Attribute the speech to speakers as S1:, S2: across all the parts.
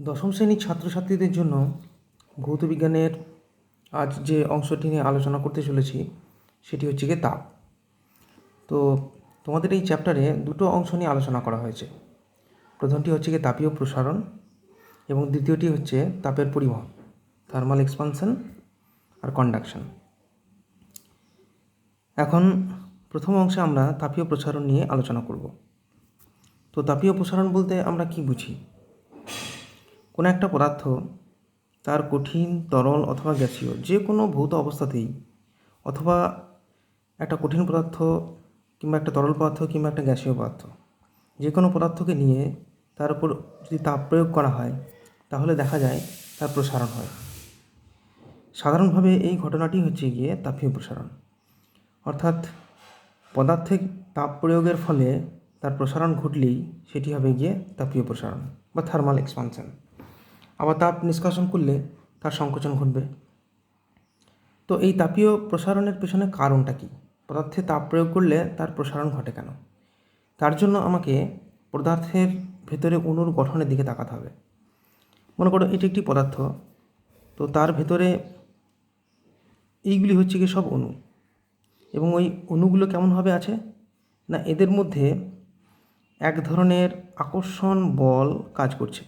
S1: দশম শ্রেণীর ছাত্রছাত্রীদের জন্য ভৌত বিজ্ঞানের আজ যে অংশটি নিয়ে আলোচনা করতে চলেছি সেটি হচ্ছে গিয়ে তাপ। তো তোমাদের এই চ্যাপ্টারে দুটো অংশ নিয়ে আলোচনা করা হয়েছে। প্রথমটি হচ্ছে গিয়ে তাপীয় প্রসারণ এবং দ্বিতীয়টি হচ্ছে তাপের পরিবহন, থার্মাল এক্সপানশন আর কন্ডাকশন। এখন প্রথম অংশে আমরা তাপীয় প্রসারণ নিয়ে আলোচনা করব। তো তাপীয় প্রসারণ বলতে আমরা কি বুঝি? কোনো একটা পদার্থ তার কঠিন, তরল অথবা গ্যাসীয় যে কোনো ভৌত অবস্থাতেই, অথবা একটা কঠিন পদার্থ কিংবা একটা তরল পদার্থ কিংবা একটা গ্যাসীয় পদার্থ, যে কোনো পদার্থকে নিয়ে তার উপর যদি তাপ প্রয়োগ করা হয় তাহলে দেখা যায় তার প্রসারণ হয়। সাধারণভাবে এই ঘটনাটি হচ্ছে গিয়ে তাপীয় প্রসারণ, অর্থাৎ পদার্থে তাপ প্রয়োগের ফলে তার প্রসারণ ঘটলেই সেটি হবে গিয়ে তাপীয় প্রসারণ বা থার্মাল এক্সপানশন। আবার তাপ নিষ্কাশন করলে তার সংকোচন ঘটবে। তো এই তাপীয় প্রসারণের পেছনে কারণটা কী? পদার্থে তাপ প্রয়োগ করলে তার প্রসারণ ঘটে কেন? তার জন্য আমাকে পদার্থের ভেতরে অণুর গঠনের দিকে তাকাতে হবে। মনে করো এটি একটি পদার্থ, তো তার ভেতরে এইগুলি হচ্ছে কি সব অণু, এবং ওই অণুগুলো কেমনভাবে আছে না, এদের মধ্যে এক ধরনের আকর্ষণ বল কাজ করছে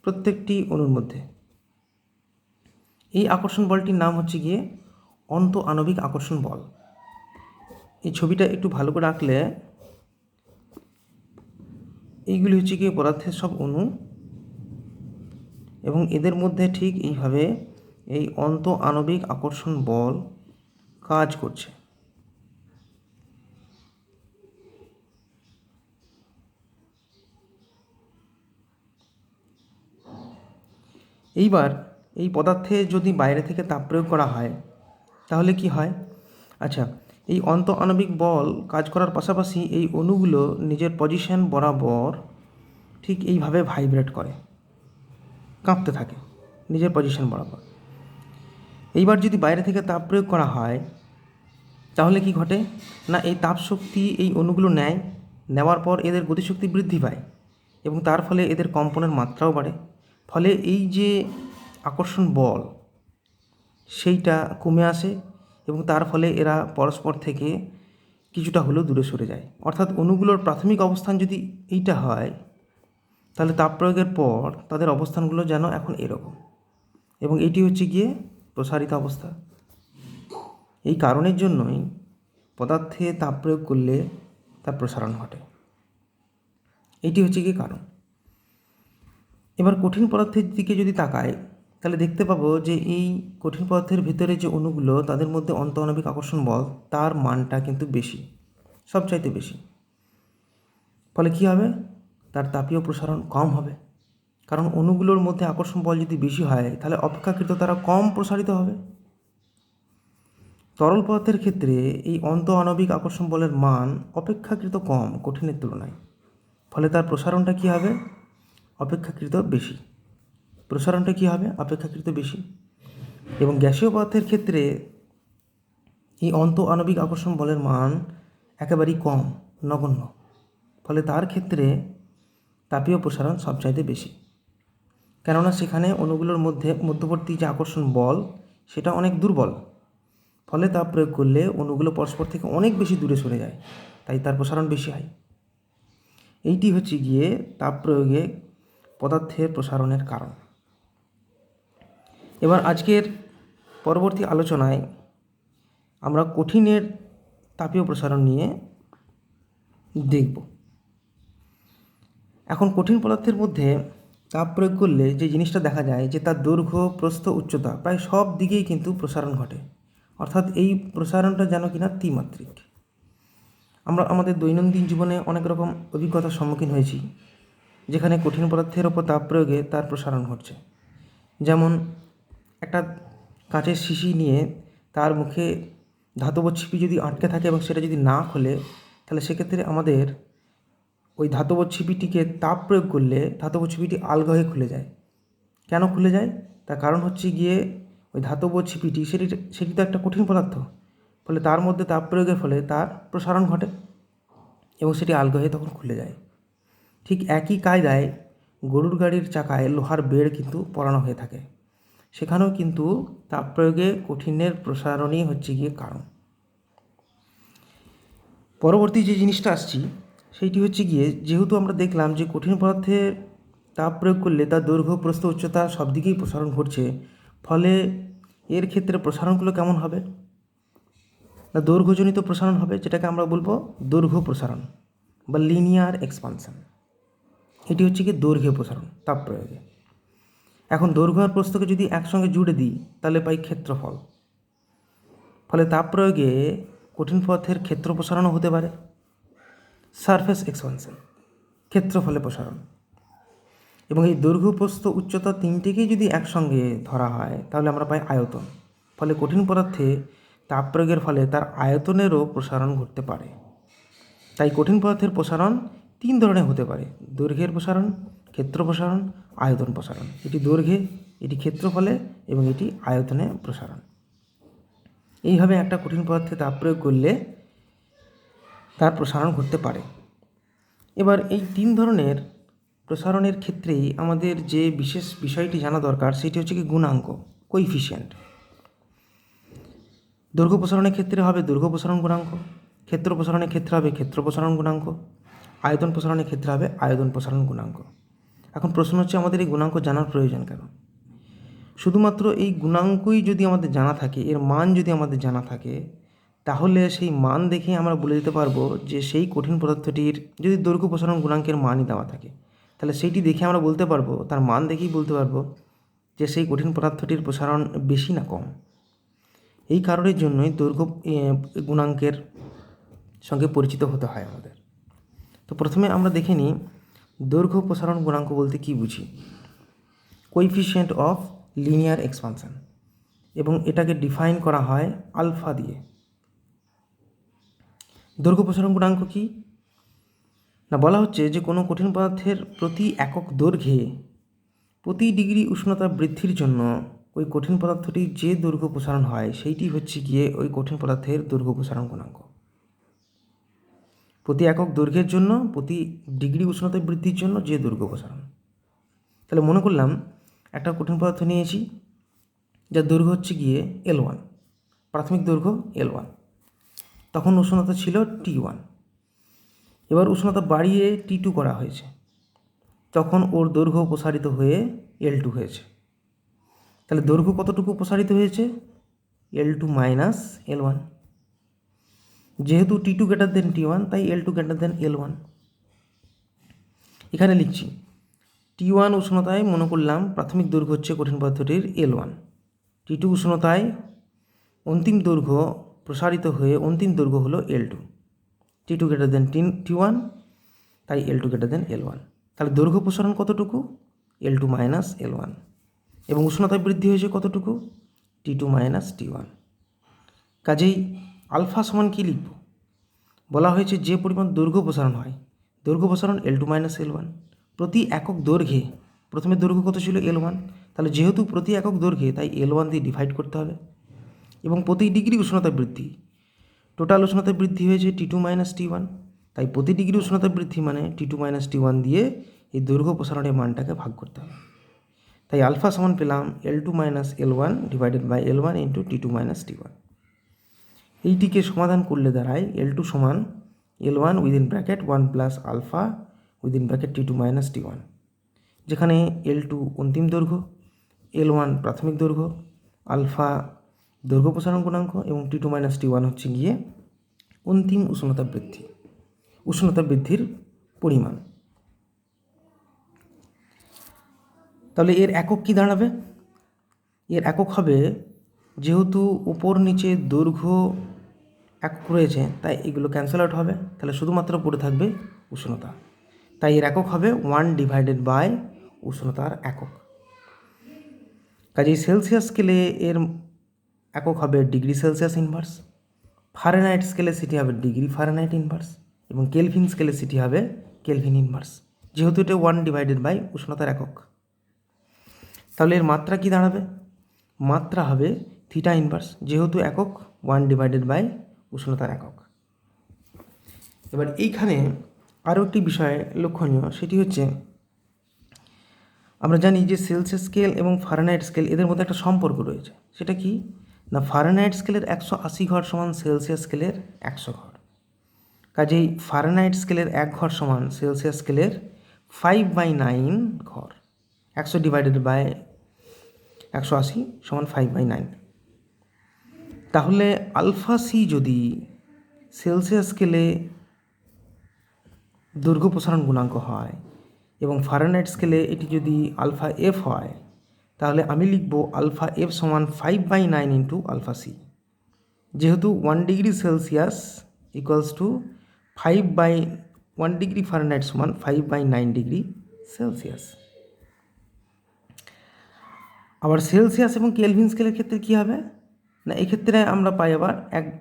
S1: প্রত্যেকটি অণুর মধ্যে। এই আকর্ষণ বলটির নাম হচ্ছে গিয়ে অন্ত আণবিক আকর্ষণ বল। এই ছবিটা একটু ভালো করে আঁকলে এইগুলি হচ্ছে গিয়ে পদার্থের সব অণু, এবং এদের মধ্যে ঠিক এইভাবে এই অন্ত আণবিক আকর্ষণ বল কাজ করছে। এইবার এই পদার্থে যদি বাইরে থেকে তাপ প্রয়োগ করা হয় তাহলে কি হয়? আচ্ছা, এই অন্ত আণবিক বল কাজ করার পাশাপাশি এই অণুগুলো নিজের পজিশন বরাবর ঠিক এইভাবে ভাইব্রেট করে, কাঁপতে থাকে নিজের পজিশন বরাবর। এইবার যদি বাইরে থেকে তাপ প্রয়োগ করা হয় তাহলে কি ঘটে না, এই তাপ শক্তি এই অণুগুলো নেওয়ার পর এদের গতিশক্তি বৃদ্ধি পায় এবং তার ফলে এদের কম্পনের মাত্রাও বাড়ে। ফলে এই যে আকর্ষণ বল সেইটা কমে আসে এবং তার ফলে এরা পরস্পর থেকে কিছুটা হলেও দূরে সরে যায়। অর্থাৎ অণুগুলোর প্রাথমিক অবস্থান যদি এইটা হয় তাহলে তাপ প্রয়োগের পর তাদের অবস্থানগুলো যেন এখন এরকম, এবং এটি হচ্ছে গিয়ে প্রসারিত অবস্থা। এই কারণের জন্যই পদার্থে তাপ প্রয়োগ করলে তার প্রসারণ ঘটে। এটি হচ্ছে গিয়ে কারণ। এবার কঠিন পদার্থের দিকে যদি তাকাই তাহলে দেখতে পাবো যে এই কঠিন পদার্থের ভিতরে যে অণুগুলো তাদের মধ্যে অন্তঃআণবিক আকর্ষণ বল তার মানটা কিন্তু বেশি, সবচাইতে বেশি। ফলে কী হবে? তার তাপীয় প্রসারণ কম হবে, কারণ অণুগুলোর মধ্যে আকর্ষণ বল যদি বেশি হয় তাহলে অপেক্ষাকৃত তারা কম প্রসারিত হবে। তরল পদার্থের ক্ষেত্রে এই অন্তঃআণবিক আকর্ষণ বলের মান অপেক্ষাকৃত কম কঠিনের তুলনায়, ফলে তার প্রসারণটা কী হবে? অপেক্ষাকৃত বেশি। প্রসারণটা কী হবে? অপেক্ষাকৃত বেশি। এবং গ্যাসীয় পদার্থের ক্ষেত্রে এই অন্তঃআণবিক আকর্ষণ বলের মান একেবারেই কম, নগণ্য, ফলে তার ক্ষেত্রে তাপীয় প্রসারণ সবচাইতে বেশি। কেননা সেখানে অণুগুলোর মধ্যবর্তী যে আকর্ষণ বল সেটা অনেক দুর্বল, ফলে তাপ প্রয়োগ করলে অণুগুলো পরস্পর থেকে অনেক বেশি দূরে সরে যায়, তাই তার প্রসারণ বেশি হয়। এইটি হচ্ছে গিয়ে তাপ প্রয়োগে পদার্থের প্রসারণের কারণ। এবার আজকের পরবর্তী আলোচনায় আমরা কঠিনের তাপীয় প্রসারণ নিয়ে দেখব। এখন কঠিন পদার্থের মধ্যে তাপ প্রয়োগ করলে যে জিনিসটা দেখা যায় যে তার দৈর্ঘ্য, প্রস্থ, উচ্চতা প্রায় সব দিকেই কিন্তু প্রসারণ ঘটে, অর্থাৎ এই প্রসারণটা যেন কিনা ত্রিমাত্রিক। আমরা আমাদের দৈনন্দিন জীবনে অনেক রকম অভিজ্ঞতার সম্মুখীন হয়েছি যেখানে কঠিন পদার্থের ওপর তাপ প্রয়োগে তার প্রসারণ ঘটছে। যেমন একটা কাঁচের শিশি নিয়ে তার মুখে ধাতব ছিপি যদি আটকে থাকে এবং সেটা যদি না খোলে তাহলে সেক্ষেত্রে আমাদের ওই ধাতব ছিপিটিকে তাপ প্রয়োগ করলে ধাতব ছিপিটি আলগা হয়ে খুলে যায়। কেন খুলে যায়? তার কারণ হচ্ছে গিয়ে ওই ধাতব ছিপিটি সেটি তো একটা কঠিন পদার্থ, ফলে তার মধ্যে তাপ প্রয়োগের ফলে তার প্রসারণ ঘটে এবং সেটি আলগা হয়ে তখন খুলে যায়। ঠিক একই কায়দায় গরুর গাড়ির চাকায় লোহার বেড় কিন্তু পরানো হয়ে থাকে, সেখানেও কিন্তু তাপ প্রয়োগে কঠিনের প্রসারণই হচ্ছে গিয়ে কারণ। পরবর্তী যে জিনিসটা আসছি সেইটি হচ্ছে গিয়ে, যেহেতু আমরা দেখলাম যে কঠিন পদার্থে তাপ প্রয়োগ করলে তার দৈর্ঘ্য, প্রস্থ, উচ্চতা সব দিকেই প্রসারণ ঘটছে, ফলে এর ক্ষেত্রে প্রসারণগুলো কেমন হবে না দৈর্ঘ্যজনিত প্রসারণ হবে, যেটাকে আমরা বলবো দৈর্ঘ্য প্রসারণ বা লিনিয়ার এক্সপানশন। এটি হচ্ছে কি দৈর্ঘ্য প্রসারণ তাপ প্রয়োগে। এখন দৈর্ঘ্য আর প্রস্থকে যদি একসঙ্গে জুড়ে দিই তাহলে পাই ক্ষেত্রফল। ফলে তাপ প্রয়োগে কঠিন পদার্থের ক্ষেত্র প্রসারণও হতে পারে, সারফেস এক্সপানশন, ক্ষেত্রফলে প্রসারণ। এবং এই দৈর্ঘ্য, প্রস্থ, উচ্চতা তিনটেকেই যদি একসঙ্গে ধরা হয় তাহলে আমরা পাই আয়তন। ফলে কঠিন পদার্থে তাপ প্রয়োগের ফলে তার আয়তনেরও প্রসারণ ঘটতে পারে। তাই কঠিন পদার্থের প্রসারণ তিন ধরনের হতে পারে: দৈর্ঘ্যের প্রসারণ, ক্ষেত্র প্রসারণ, আয়তন প্রসারণ। এটি দৈর্ঘ্যে, এটি ক্ষেত্রফলে এবং এটি আয়তনে প্রসারণ। এইভাবে একটা কঠিন পদার্থে তাপ প্রয়োগ করলে তার প্রসারণ ঘটতে পারে। এবার এই তিন ধরনের প্রসারণের ক্ষেত্রেই আমাদের যে বিশেষ বিষয়টি জানা দরকার সেটি হচ্ছে কি গুণাঙ্ক, কোইফিশিয়েন্ট। দৈর্ঘ্য প্রসারণের ক্ষেত্রে হবে দৈর্ঘ্য প্রসারণ গুণাঙ্ক, ক্ষেত্র প্রসারণের ক্ষেত্রে হবে ক্ষেত্র প্রসারণ গুণাঙ্ক, আয়তন প্রসারণের ক্ষেত্রে হবে আয়তন প্রসারণ গুণাঙ্ক। এখন প্রশ্ন হচ্ছে, আমাদের এই গুণাঙ্ক জানার প্রয়োজন কেন? শুধুমাত্র এই গুণাঙ্কই যদি আমাদের জানা থাকে, এর মান যদি আমাদের জানা থাকে, তাহলে সেই মান দেখে আমরা বলে দিতে পারবো যে সেই কঠিন পদার্থটির যদি দৈর্ঘ্য প্রসারণ গুণাঙ্কের মানই দেওয়া থাকে, তাহলে সেইটি দেখে আমরা বলতে পারবো, তার মান দেখেই বলতে পারবো যে সেই কঠিন পদার্থটির প্রসারণ বেশি না কম। এই কারণের জন্যই দৈর্ঘ্য গুণাঙ্কের সঙ্গে পরিচিত হতে হয় আমাদের। তো প্রথমে আমরা দেখে নিই দৈর্ঘ্য প্রসারণ গুণাঙ্ক বলতে কী বুঝি। কোইফিশিয়েন্ট অফ লিনিয়ার এক্সপানশন, এবং এটাকে ডিফাইন করা হয় আলফা দিয়ে। দৈর্ঘ্য প্রসারণ গুণাঙ্ক কি না, বলা হচ্ছে যে কোনো কঠিন পদার্থের প্রতি একক দৈর্ঘ্যে প্রতি ডিগ্রি উষ্ণতা বৃদ্ধির জন্য ওই কঠিন পদার্থটির যে দৈর্ঘ্য প্রসারণ হয় সেইটি হচ্ছে গিয়ে ওই কঠিন পদার্থের দৈর্ঘ্য প্রসারণ গুণাঙ্ক। প্রতি একক দৈর্ঘ্যের জন্য, প্রতি ডিগ্রি উষ্ণতা বৃদ্ধির জন্য যে দৈর্ঘ্য প্রসারণ। তাহলে মনে করলাম একটা কঠিন পদার্থ নিয়েছি যার দৈর্ঘ্য হচ্ছে গিয়ে L1, প্রাথমিক দৈর্ঘ্য L1, তখন উষ্ণতা ছিল T1। এবার উষ্ণতা বাড়িয়ে T2 করা হয়েছে, তখন ওর দৈর্ঘ্য প্রসারিত হয়ে L2 হয়েছে। তাহলে দৈর্ঘ্য কতটুকু প্রসারিত হয়েছে? L2 minus L1। যেহেতু T2 গ্রেটার দেন T1, তাই L2 গ্রেটার দেন L1। এখানে লিখছি T1 উষ্ণতায় মনে করলাম প্রাথমিক দৈর্ঘ্য হচ্ছে কঠিন পদার্থটির L1, T2 উষ্ণতায় অন্তিম দৈর্ঘ্য প্রসারিত হয়ে অন্তিম দৈর্ঘ্য হলো L2। T2 greater than T1, তাই L2 গ্রেটার দেন L1। তাহলে দৈর্ঘ্য প্রসারণ কতটুকু? L2 minus L1। এবং উষ্ণতা বৃদ্ধি হয়েছে কতটুকু? T2 minus T1। কাজেই আলফা সমান কী লিখব? বলা হয়েছে যে পরিমাণ দৈর্ঘ্য প্রসারণ হয়, দৈর্ঘ্য প্রসারণ L2 মাইনাস L1 প্রতি একক দৈর্ঘ্যে। প্রথমে দৈর্ঘ্য কত ছিল? L1। তাহলে যেহেতু প্রতি একক দৈর্ঘ্যে, তাই L1 দিয়ে ডিভাইড করতে হবে। এবং প্রতি ডিগ্রি উষ্ণতা বৃদ্ধি, টোটাল উষ্ণতা বৃদ্ধি হয়েছে T2 মাইনাস T1, তাই প্রতি ডিগ্রি উষ্ণতা বৃদ্ধি মানে T2 মাইনাস T1 দিয়ে এই দৈর্ঘ্য প্রসারণের মানটাকে ভাগ করতে হবে। তাই আলফা সমান পেলাম L2 minus L1 divided by L1 into T2 minus T1। এইটিকে সমাধান করলে দাঁড়ায় L2 সমান L1 within bracket 1 plus alpha within bracket T2 minus T1, যেখানে L2 অন্তিম দৈর্ঘ্য, L1 প্রাথমিক দৈর্ঘ্য, আলফা দৈর্ঘ্য প্রসারণ গুণাঙ্ক এবং T2 মাইনাস T1 হচ্ছে গিয়ে অন্তিম উষ্ণতা বৃদ্ধি, উষ্ণতা বৃদ্ধির পরিমাণ। তাহলে এর একক কী দাঁড়াবে? এর একক হবে, যেহেতু উপর নিচে দৈর্ঘ্য একক রয়েছে তাই এগুলো ক্যান্সেল আউট হবে, তাহলে শুধুমাত্র পড়ে থাকবে উষ্ণতা। তাই এর একক হবে 1 ডিভাইডেড বাই উষ্ণতার একক। কাজেই সেলসিয়াস স্কেলে এর একক হবে ডিগ্রি সেলসিয়াস ইনভার্স, ফারেনহাইট স্কেলে সেটি হবে ডিগ্রি ফারেনহাইট ইনভার্স, এবং কেলভিন স্কেলে সেটি হবে কেলভিন ইনভার্স, যেহেতু এটা 1 ডিভাইডেড বাই উষ্ণতার একক। তাহলে এর মাত্রা কি দাঁড়াবে? মাত্রা হবে থিটা ইনভার্স, যেহেতু একক 1 ডিভাইডেড বাই উষ্ণতার একক। এবার এইখানে আরও একটি বিষয় লক্ষণীয়, সেটি হচ্ছে আমরা জানি যে সেলসিয়াস স্কেল এবং ফারেনহাইট স্কেল এদের মধ্যে একটা সম্পর্ক রয়েছে। সেটা কি না, ফারেনহাইট স্কেলের 180 ঘর সমান সেলসিয়াস স্কেলের 100 ঘর। কাজেই ফারেনহাইট স্কেলের 1 ঘর সমান সেলসিয়াস স্কেলের 5/9 ঘর। 100 ডিভাইডেড বাই 180 সমান 5/9। তাহলে আলফা সি যদি সেলসিয়াস স্কেলে দৈর্ঘ্য প্রসারণ গুণাঙ্ক হয় এবং ফারেনহাইট স্কেলে এটি যদি আলফা এফ হয়, তাহলে আমি লিখব আলফা এফ সমান 5/9 ইন্টু আলফা সি। যেহেতু 1 degree Celsius equals to 1 degree Fahrenheit সমান 5/9 ডিগ্রি সেলসিয়াস। আবার সেলসিয়াস এবং কেলভিন স্কেলের ক্ষেত্রে কী হবে না, এক্ষেত্রে আমরা পাই আবার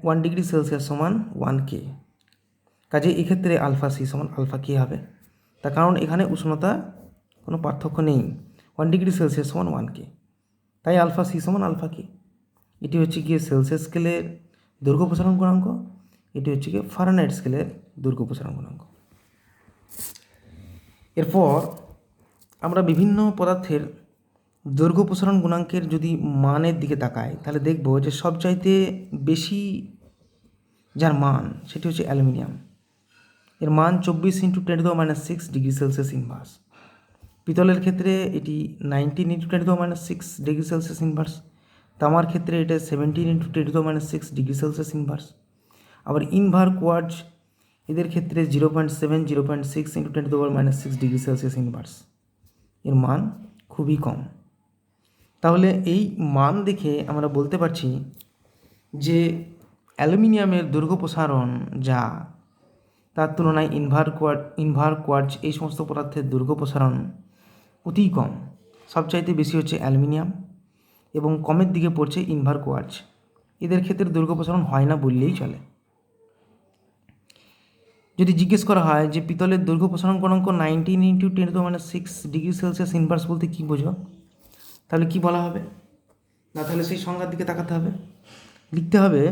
S1: 1 ডিগ্রি সেলসিয়াস সমান 1K। কাজে এক্ষেত্রে আলফা সি সমান আলফা কে হবে, তার কারণ এখানে উষ্ণতা কোনো পার্থক্য নেই। 1 ডিগ্রি সেলসিয়াস সমান 1K, তাই আলফা সি সমান আলফা কে। এটি হচ্ছে গিয়ে সেলসিয়াস স্কেলের দৈর্ঘ্য প্রসারণ গুণাঙ্ক, এটি হচ্ছে গিয়ে ফারেনহাইট স্কেলের দৈর্ঘ্য প্রসারণ গুণাঙ্ক। এরপর আমরা বিভিন্ন পদার্থের দৈর্ঘ্য প্রসারণ গুণাঙ্কের যদি মানের দিকে তাকাই, তাহলে দেখব যে সবচাইতে বেশি যার মান সেটি হচ্ছে অ্যালুমিনিয়াম। এর মান 24 × 10⁻6 ডিগ্রি সেলসিয়াস ইনভার্স। পিতলের ক্ষেত্রে এটি 19 × 10⁻6 ডিগ্রি সেলসিয়াস ইনভার্স। তামার ক্ষেত্রে এটা 17 × 10⁻6 ডিগ্রি সেলসিয়াস ইনভার্স। আবার ইনভার কোয়ার্জ এদের ক্ষেত্রে 0.7 0.6 × 10⁻6 ডিগ্রি সেলসিয়াস ইনভার্স। এর মান খুবই কম। তাহলে এই মান দেখে আমরা বলতে পারছি যে অ্যালুমিনিয়ামের দৈর্ঘ্য প্রসারণ যা, তার তুলনায় ইনভার কোয়ার্জ এই সমস্ত পদার্থের দৈর্ঘ্য প্রসারণ অতি কম। সবচাইতে বেশি হচ্ছে অ্যালুমিনিয়াম এবং কমের দিকে পড়ছে ইনভার কোয়ার্জ। এদের ক্ষেত্রে দৈর্ঘ্য প্রসারণ হয় না বললেই চলে। যদি জিজ্ঞেস করা হয় যে পিতলের দৈর্ঘ্য প্রসারণ গুণাঙ্ক 19 × 10⁻6 ডিগ্রি সেলসিয়াস ইনভার্স বলতে কী বোঝো, তাহলে কি বলা হবে না, তাহলে সেই সংজ্ঞার দিকে তাকাতে হবে। লিখতে হবে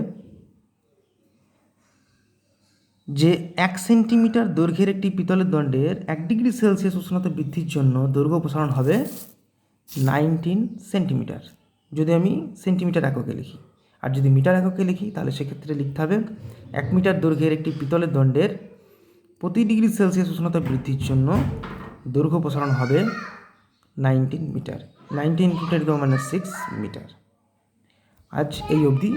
S1: যে 1 সেন্টিমিটার দৈর্ঘ্যের একটি পিতলের দণ্ডের 1 ডিগ্রি সেলসিয়াস উষ্ণতা বৃদ্ধির জন্য দৈর্ঘ্য প্রসারণ হবে 19 সেন্টিমিটার, যদি আমি সেন্টিমিটার এককে লিখি। আর যদি মিটার এককে লিখি তাহলে সেক্ষেত্রে লিখতে হবে 1 মিটার দৈর্ঘ্যের একটি পিতলের দণ্ডের প্রতি ডিগ্রি সেলসিয়াস উষ্ণতা বৃদ্ধির জন্য দৈর্ঘ্য প্রসারণ হবে 19 মিটার, 19 × 10⁻6 মিটার। আজ এই অবধি।